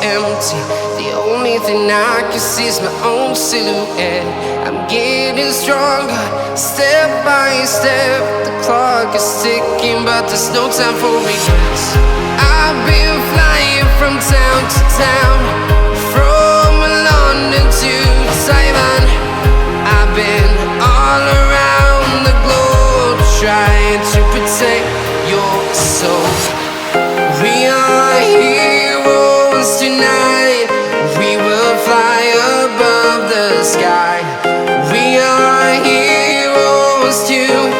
empty. The only thing I can see is my own silhouette. I'm getting stronger, step by step. The clock is ticking, but there's no time for regrets. I've been flying from town to town, from London to Taiwan. I've been all around the globe, trying to protect your soul. We are heroes tonight. We will fly above the sky. We are heroes tonight.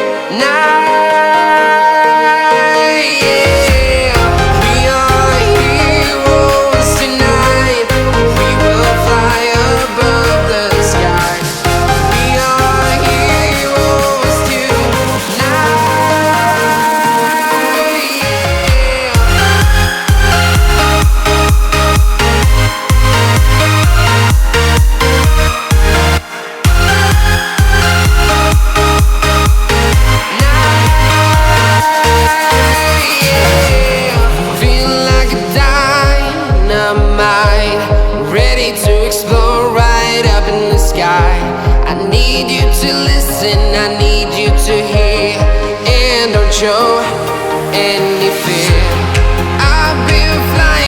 Yeah. We are heroes tonight. We will fly above the sky. We are heroes tonight. To explore right up in the sky. I need you to listen, I need